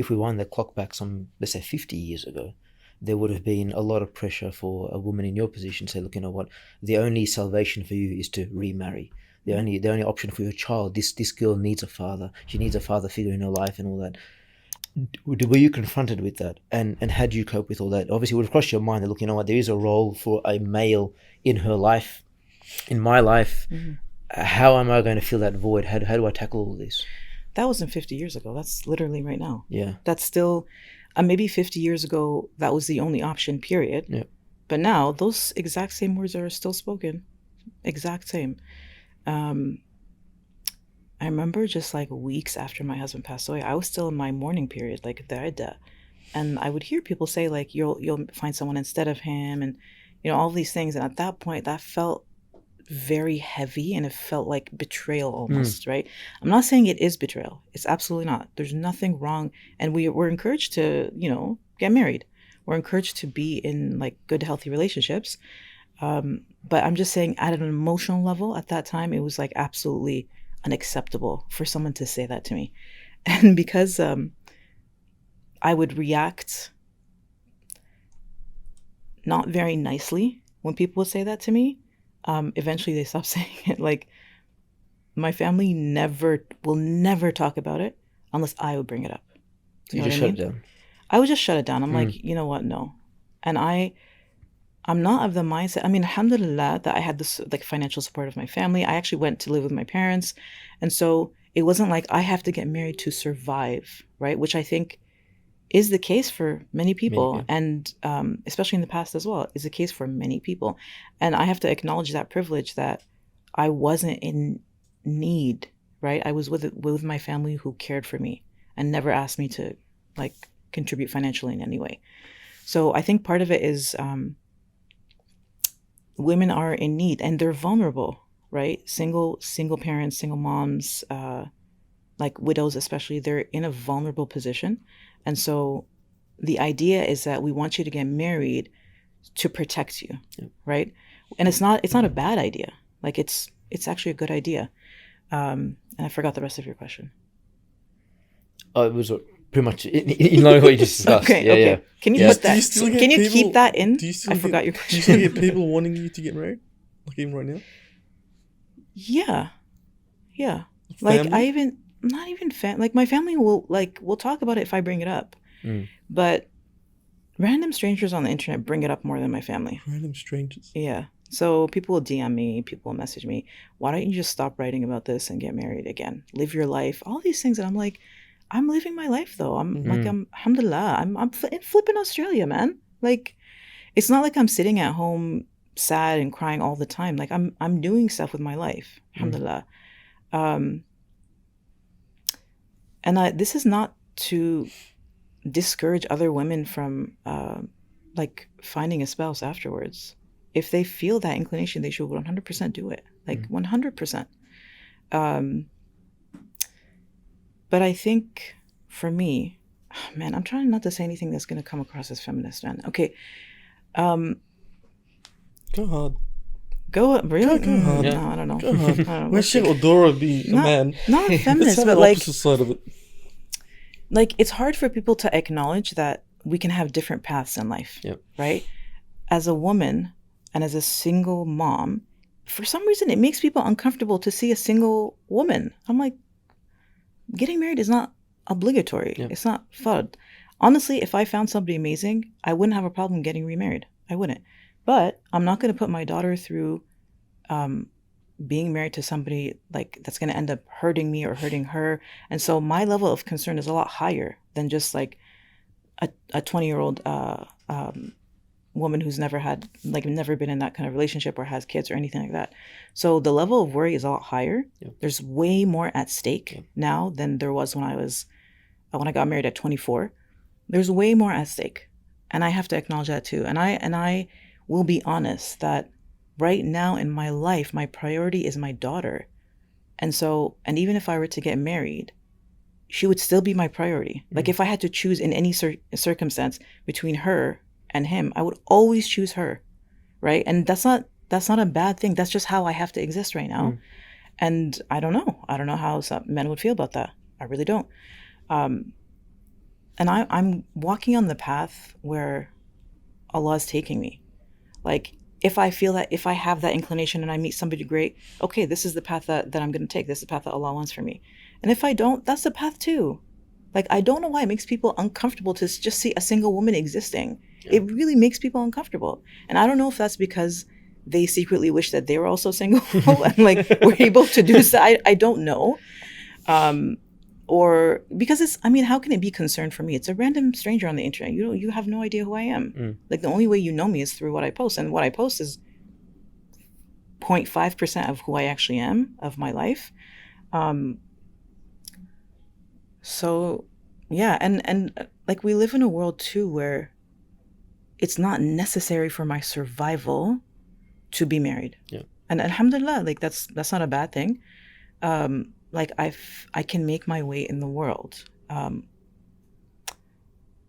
if we wind the clock back some, let's say 50 years ago, there would have been a lot of pressure for a woman in your position to say, look, you know what, the only salvation for you is to remarry. The only option for your child, this girl needs a father. She needs a father figure in her life and all that. Were you confronted with that? And how do you cope with all that? Obviously, it would have crossed your mind that, look, you know what, there is a role for a male in her life, in my life. How am I going to fill that void? How do I tackle all this? That wasn't 50 years ago. That's literally right now. Yeah. That's still, maybe 50 years ago, that was the only option, period. Yeah. But now, those exact same words are still spoken. Exact same. I remember just like weeks after my husband passed away, I was still in my mourning period, like the idda. And I would hear people say, like, you'll find someone instead of him, and, you know, all these things. And at that point, that felt very heavy, and it felt like betrayal almost, right? I'm not saying it is betrayal. It's absolutely not. There's nothing wrong. And we're encouraged to, you know, get married. We're encouraged to be in like good, healthy relationships. But I'm just saying, at an emotional level at that time, it was like absolutely unacceptable for someone to say that to me. And because I would react not very nicely when people would say that to me, eventually they stopped saying it. Like, my family will never talk about it unless I would bring it up. You just shut it down? I would just shut it down. I'm like, you know what? No. And I'm not of the mindset. I mean, alhamdulillah, that I had this like financial support of my family. I actually went to live with my parents. And so it wasn't like I have to get married to survive, right? Which I think is the case for many people. And especially in the past as well, is the case for many people. And I have to acknowledge that privilege that I wasn't in need, right? I was with my family who cared for me and never asked me to like contribute financially in any way. So I think part of it is women are in need and they're vulnerable, right? Single parents, single moms, like widows especially, they're in a vulnerable position. And so the idea is that we want you to get married to protect you, right? And it's not a bad idea. Like it's actually a good idea. And I forgot the rest of your question. Oh, it was pretty much in line with what you just discussed. Okay. Can you put that? Can you keep that in? I forgot your question. Do you still get people wanting you to get married, like even right now? Yeah. Family? Like not even like my family will talk about it if I bring it up, but random strangers on the internet bring it up more than my family. Random strangers. Yeah. So people will DM me, people will message me. Why don't you just stop writing about this and get married again? Live your life. All these things, and I'm like, I'm living my life though. I'm alhamdulillah. I'm flipping Australia, man. Like, it's not like I'm sitting at home sad and crying all the time. Like I'm doing stuff with my life, alhamdulillah. And this is not to discourage other women from like finding a spouse afterwards. If they feel that inclination, they should 100% do it. Like 100%. But I think for me, man, I'm trying not to say anything that's going to come across as feminist, man. Okay. Go hard. Really? Go hard. No, I don't know. Go hard. I don't know. Why should Odora be a man? Not a feminist, but but like, opposite side of it. Like, it's hard for people to acknowledge that we can have different paths in life, right? As a woman and as a single mom, for some reason, it makes people uncomfortable to see a single woman. I'm like, getting married is not obligatory. It's not fard. Honestly, if I found somebody amazing, I wouldn't have a problem getting remarried. I wouldn't. But I'm not going to put my daughter through being married to somebody like that's going to end up hurting me or hurting her. And so my level of concern is a lot higher than just like a 20-year-old woman who's never been in that kind of relationship or has kids or anything like that. So the level of worry is a lot higher. There's way more at stake now than there was when I got married at 24. There's way more at stake. And I have to acknowledge that too. And I will be honest that right now in my life, my priority is my daughter. And even if I were to get married, she would still be my priority. Like if I had to choose in any circumstance between her and him, I would always choose her, right? And that's not a bad thing. That's just how I have to exist right now. And I don't know how some men would feel about that. I really don't. And I'm walking on the path where Allah is taking me. Like, if I feel that, if I have that inclination and I meet somebody great, okay, this is the path that I'm going to take. This is the path that Allah wants for me. And if I don't, that's the path too. Like, I don't know why it makes people uncomfortable to just see a single woman existing. Yeah. It really makes people uncomfortable. And I don't know if that's because they secretly wish that they were also single and like were able to do so. I don't know. Or because it's, I mean, how can it be concern for me? It's a random stranger on the internet. You have no idea who I am. Like, the only way you know me is through what I post. And what I post is 0.5% of who I actually am, of my life. So yeah, and like, we live in a world too where it's not necessary for my survival to be married. Yeah. And alhamdulillah, like that's not a bad thing. Like I can make my way in the world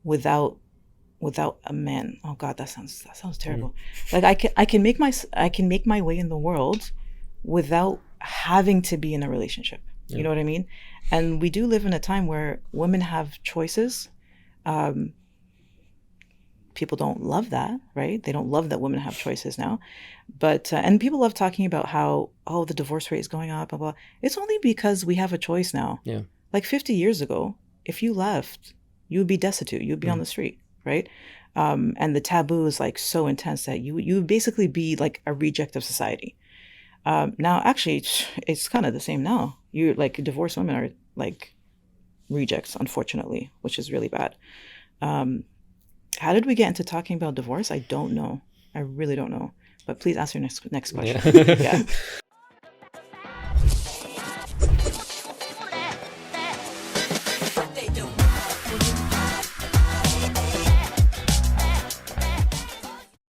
without a man. Oh God, that sounds terrible. Like I can make my way in the world without having to be in a relationship. Yeah. You know what I mean? And we do live in a time where women have choices. People don't love that, right? They don't love that women have choices now. But, and people love talking about how, oh, the divorce rate is going up, blah, blah. It's only because we have a choice now. Yeah. Like 50 years ago, if you left, you would be destitute. You would be on the street, right? And the taboo is like so intense that you would basically be like a reject of society. Now, actually, it's kind of the same now. You're like, divorced women are like rejects, unfortunately, which is really bad. How did we get into talking about divorce? I don't know. I really don't know. But please ask your next question. Yeah.